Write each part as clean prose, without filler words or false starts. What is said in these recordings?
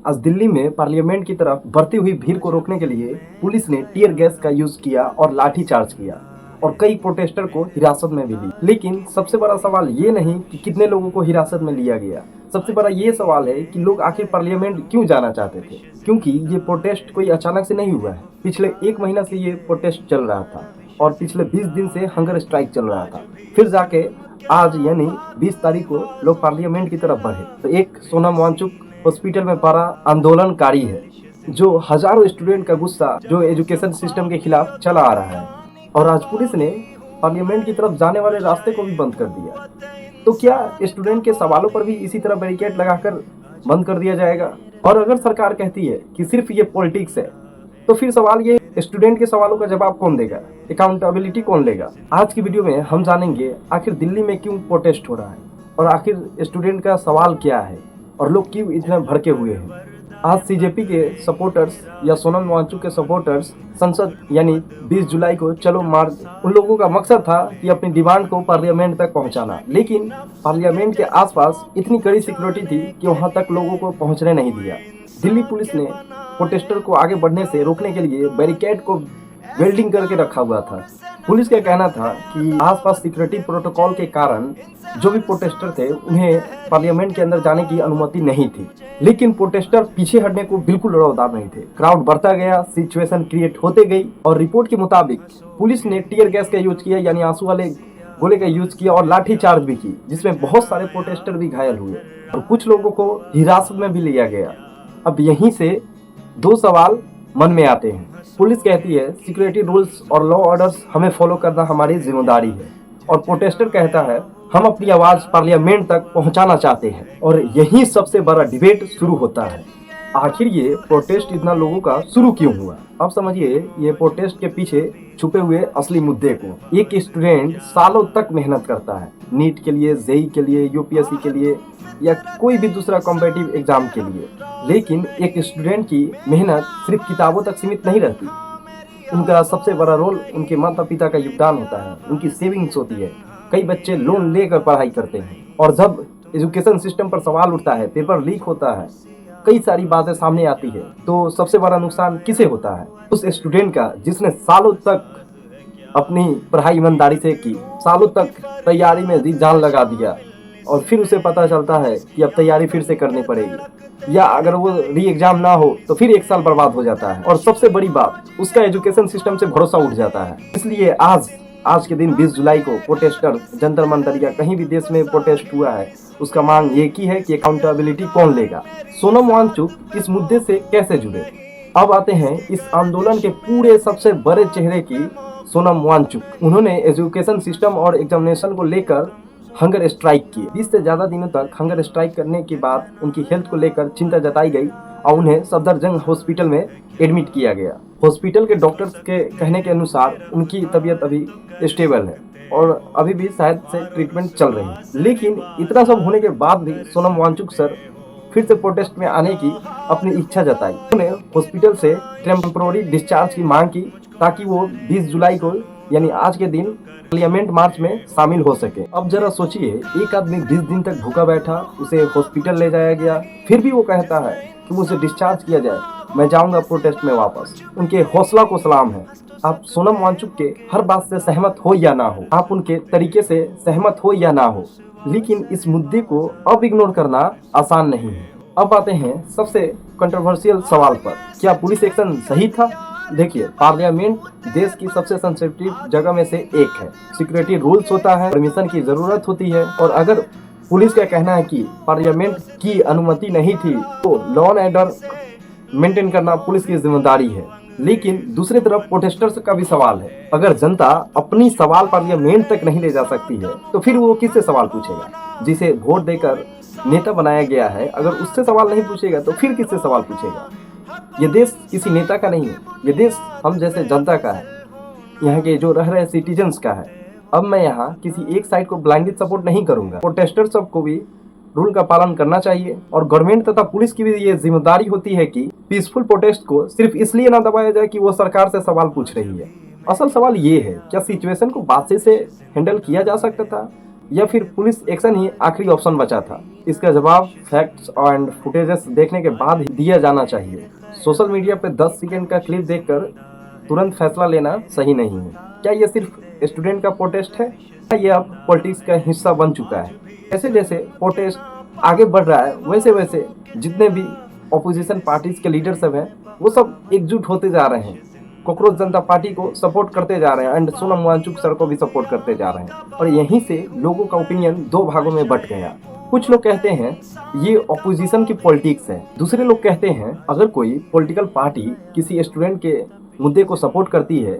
आज दिल्ली में पार्लियामेंट की तरफ बढ़ती हुई भीड़ को रोकने के लिए पुलिस ने टीयर गैस का यूज किया और लाठी चार्ज किया और कई प्रोटेस्टर को हिरासत में भी ली। लेकिन सबसे बड़ा सवाल ये नहीं कि कितने लोगों को हिरासत में लिया गया, सबसे बड़ा ये सवाल है कि लोग आखिर पार्लियामेंट क्यों जाना चाहते थे। क्योंकि ये प्रोटेस्ट कोई अचानक से नहीं हुआ है, पिछले 1 महीना से ये प्रोटेस्ट चल रहा था और पिछले 20 दिन से हंगर स्ट्राइक चल रहा था। फिर जाके आज यानी 20 तारीख को लोग पार्लियामेंट की तरफ बढ़े। तो एक सोनम वांगचुक हॉस्पिटल में पड़ा आंदोलनकारी है जो हजारों स्टूडेंट का गुस्सा जो एजुकेशन सिस्टम के खिलाफ चला आ रहा है, और आज पुलिस ने पार्लियामेंट की तरफ जाने वाले रास्ते को भी बंद कर दिया। तो क्या स्टूडेंट के सवालों पर भी इसी तरह बैरिकेड लगाकर बंद कर दिया जाएगा? और अगर सरकार कहती है कि सिर्फ ये पॉलिटिक्स है, तो फिर सवाल ये स्टूडेंट के सवालों का जवाब कौन देगा, अकाउंटेबिलिटी कौन लेगा? आज की वीडियो में हम जानेंगे आखिर दिल्ली में क्यों प्रोटेस्ट हो रहा है और आखिर स्टूडेंट का सवाल क्या है और लोग क्यों इतने भड़के हुए हैं। आज सीजेपी के सपोर्टर्स या सोनम वांगचुक के सपोर्टर्स संसद यानी 20 जुलाई को चलो मार्च, उन लोगों का मकसद था कि अपनी डिमांड को पार्लियामेंट तक पहुंचाना। लेकिन पार्लियामेंट के आसपास इतनी कड़ी सिक्योरिटी थी कि वहां तक लोगों को पहुंचने नहीं दिया। दिल्ली पुलिस ने प्रोटेस्टर को आगे बढ़ने से रोकने के लिए बैरिकेड को वेल्डिंग करके रखा हुआ था। पुलिस का कहना था कि आसपास सिक्योरिटी प्रोटोकॉल के कारण जो भी प्रोटेस्टर थे उन्हें पार्लियामेंट के अंदर जाने की अनुमति नहीं थी। लेकिन प्रोटेस्टर पीछे हटने को बिल्कुल रौदार नहीं थे। क्राउड बढ़ता गया, सिचुएशन क्रिएट होते गई और रिपोर्ट के मुताबिक पुलिस ने टीयर गैस का यूज किया यानी आंसू वाले गोले का यूज किया और लाठी चार्ज भी की, जिसमें बहुत सारे प्रोटेस्टर भी घायल हुए और कुछ लोगों को हिरासत में भी लिया गया। अब यहीं से दो सवाल मन में आते हैं। पुलिस कहती है सिक्योरिटी रूल्स और लॉ ऑर्डर्स हमें फॉलो करना हमारी जिम्मेदारी है, और प्रोटेस्टर कहता है हम अपनी आवाज पार्लियामेंट तक पहुंचाना चाहते हैं। और यही सबसे बड़ा डिबेट शुरू होता है, आखिर ये प्रोटेस्ट इतना लोगों का शुरू क्यों हुआ। अब समझिए ये प्रोटेस्ट के पीछे छुपे हुए असली मुद्दे को। एक स्टूडेंट सालों तक मेहनत करता है, नीट के लिए, जेई के लिए, यूपीएससी के लिए या कोई भी दूसरा कॉम्पिटिटिव एग्जाम के लिए। लेकिन एक स्टूडेंट की मेहनत सिर्फ किताबों तक सीमित नहीं रहती, उनका सबसे बड़ा रोल उनके माता पिता का योगदान होता है, उनकी सेविंग्स होती है। कई बच्चे लोन लेकर पढ़ाई करते हैं और जब एजुकेशन सिस्टम पर सवाल उठता है, पेपर लीक होता है, कई सारी बातें सामने आती है, तो सबसे बड़ा नुकसान किसे होता है? उस स्टूडेंट का जिसने सालों तक अपनी पढ़ाई ईमानदारी से की, सालों तक तैयारी में जी जान लगा दिया और फिर उसे पता चलता है कि अब तैयारी फिर से करनी पड़ेगी, या अगर वो री एग्जाम ना हो तो फिर 1 साल बर्बाद हो जाता है। और सबसे बड़ी बात, उसका एजुकेशन सिस्टम से भरोसा उठ जाता है। इसलिए आज के दिन 20 जुलाई को प्रोटेस्टर जंतर मंतर या कहीं भी देश में प्रोटेस्ट हुआ है, उसका मांग ये की है कि अकाउंटेबिलिटी कौन लेगा। सोनम वांगचुक इस मुद्दे से कैसे जुड़े? अब आते हैं इस आंदोलन के पूरे सबसे बड़े चेहरे की, सोनम वांगचुक। उन्होंने एजुकेशन सिस्टम और एग्जामिनेशन को लेकर हंगर स्ट्राइक की। 20 से ज्यादा दिनों तक हंगर स्ट्राइक करने के बाद उनकी हेल्थ को लेकर चिंता जताई गई और उन्हें सफदरजंग हॉस्पिटल में एडमिट किया गया। हॉस्पिटल के डॉक्टर्स के कहने के अनुसार उनकी तबीयत अभी स्टेबल है और अभी भी शायद से ट्रीटमेंट चल रही है। लेकिन इतना सब होने के बाद भी सोनम वांगचुक सर फिर से प्रोटेस्ट में आने की अपनी इच्छा जताई। उन्होंने हॉस्पिटल से टेम्पोररी डिस्चार्ज की मांग की ताकि वो 20 जुलाई को यानी आज के दिन पार्लियामेंट मार्च में शामिल हो सके। अब जरा सोचिए, एक आदमी 20 दिन तक भूखा बैठा, उसे हॉस्पिटल ले जाया गया, फिर भी वो कहता है कि मुझे डिस्चार्ज किया जाए, मैं जाऊंगा प्रोटेस्ट में वापस। उनके हौसला को सलाम है। आप सोनम वांगचुक के हर बात से सहमत हो या ना हो, आप उनके तरीके से सहमत हो या ना हो, लेकिन इस मुद्दे को अब इग्नोर करना आसान नहीं है। अब आते हैं सबसे कंट्रोवर्शियल सवाल पर, क्या पुलिस एक्शन सही था? देखिए, पार्लियामेंट देश की सबसे सेंसिटिव जगह में से एक है। सिक्योरिटी रूल्स होता है, परमिशन की जरूरत होती है, और अगर पुलिस का कहना है कि पार्लियामेंट की अनुमति नहीं थी तो लॉ एंड ऑर्डर मेंटेन करना पुलिस की जिम्मेदारी है। लेकिन दूसरी तरफ प्रोटेस्टर्स का भी सवाल है, अगर जनता अपनी सवाल पार्लियामेंट तक नहीं ले जा सकती है तो फिर वो किससे सवाल पूछेगा? जिसे वोट देकर नेता बनाया गया है, अगर उससे सवाल नहीं पूछेगा तो फिर किससे सवाल पूछेगा? ये देश किसी नेता का नहीं है, ये देश हम जैसे जनता का है, यहाँ के जो रह रहे सिटीजन्स का है। अब मैं यहाँ किसी एक साइड को ब्लाइंडली सपोर्ट नहीं करूंगा। प्रोटेस्टर सबको भी रूल का पालन करना चाहिए और गवर्नमेंट तथा पुलिस की भी ये जिम्मेदारी होती है कि पीसफुल प्रोटेस्ट को सिर्फ इसलिए ना दबाया जाए कि वो सरकार से सवाल पूछ रही है। असल सवाल ये है, क्या सिचुएशन को बातचीत से हैंडल किया जा सकता था या फिर पुलिस एक्शन ही आखिरी ऑप्शन बचा था? इसका जवाब फैक्ट्स एंड फुटेजेस देखने के बाद ही दिया जाना चाहिए। सोशल मीडिया पे 10 सेकंड का क्लिप देखकर तुरंत फैसला लेना सही नहीं है। क्या ये सिर्फ स्टूडेंट का प्रोटेस्ट है या ये अब पॉलिटिक्स का हिस्सा बन चुका है? जैसे जैसे प्रोटेस्ट आगे बढ़ रहा है वैसे वैसे जितने भी ऑपोजिशन पार्टीज के लीडर सब हैं वो सब एकजुट होते जा रहे हैं, कॉकरोच जनता पार्टी को सपोर्ट करते जा रहे हैं एंड सोनम वांगचुक सर को भी सपोर्ट करते जा रहे हैं। और यहीं से लोगों का ओपिनियन दो भागों में बंट गया। कुछ लोग कहते हैं ये ऑपोजिशन की पॉलिटिक्स है, दूसरे लोग कहते हैं अगर कोई पॉलिटिकल पार्टी किसी स्टूडेंट के मुद्दे को सपोर्ट करती है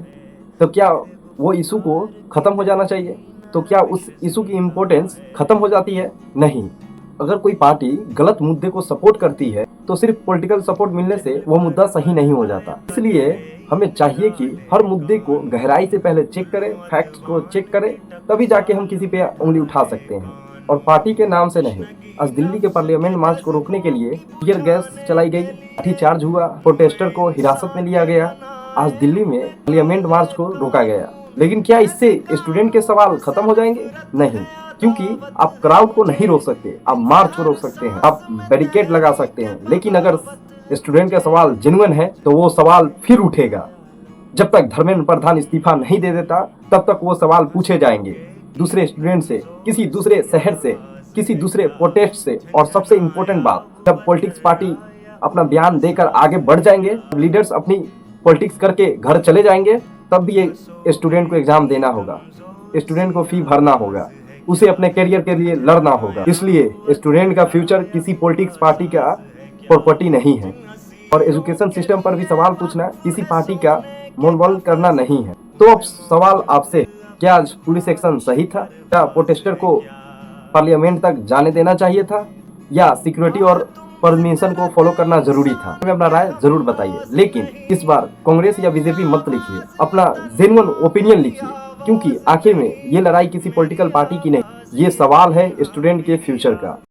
तो क्या वो इशू को खत्म हो जाना चाहिए? तो क्या उस इशू की इम्पोर्टेंस खत्म हो जाती है? नहीं। अगर कोई पार्टी गलत मुद्दे को सपोर्ट करती है तो सिर्फ पॉलिटिकल सपोर्ट मिलने से वो मुद्दा सही नहीं हो जाता। इसलिए हमें चाहिए कि हर मुद्दे को गहराई से पहले चेक करें, फैक्ट्स को चेक करें, तभी जाके हम किसी पे उंगली उठा सकते हैं और पार्टी के नाम से नहीं। आज दिल्ली के पार्लियामेंट मार्च को रोकने के लिए टियर गैस चलाई गई, लाठीचार्ज हुआ, प्रोटेस्टर को हिरासत में लिया गया। आज दिल्ली में पार्लियामेंट मार्च को रोका गया, लेकिन क्या इससे स्टूडेंट के सवाल खत्म हो जाएंगे? नहीं, क्योंकि आप क्राउड को नहीं रोक सकते, आप मार्च को रोक सकते हैं, आप बैरिकेड लगा सकते हैं, लेकिन अगर स्टूडेंट का सवाल जेन्युइन है तो वो सवाल फिर उठेगा। जब तक धर्मेंद्र प्रधान इस्तीफा नहीं दे देता तब तक वो सवाल पूछे जाएंगे दूसरे स्टूडेंट से, किसी दूसरे शहर से, किसी दूसरे प्रोटेस्ट से। और सबसे इम्पोर्टेंट बात, जब पॉलिटिक्स पार्टी अपना बयान देकर आगे बढ़ जाएंगे, लीडर्स अपनी पॉलिटिक्स करके घर चले जाएंगे, तब भी ये स्टूडेंट को एग्जाम देना होगा, स्टूडेंट को फी भरना होगा, उसे अपने करियर के लिए लड़ना होगा। इसलिए स्टूडेंट का फ्यूचर किसी पॉलिटिक्स पार्टी का प्रॉपर्टी नहीं है और एजुकेशन सिस्टम पर भी सवाल पूछना किसी पार्टी का मनोबल करना नहीं है। तो अब सवाल आपसे, क्या आज पुलिस एक्शन सही था? क्या प्रोटेस्टर को पार्लियामेंट तक जाने देना चाहिए था या सिक्योरिटी और परमिशन को फॉलो करना जरूरी था? हमें अपना राय जरूर बताइए, लेकिन इस बार कांग्रेस या बीजेपी मत लिखिए, अपना जेन्युइन ओपिनियन लिखिए, क्योंकि आखिर में ये लड़ाई किसी पॉलिटिकल पार्टी की नहीं, ये सवाल है स्टूडेंट के फ्यूचर का।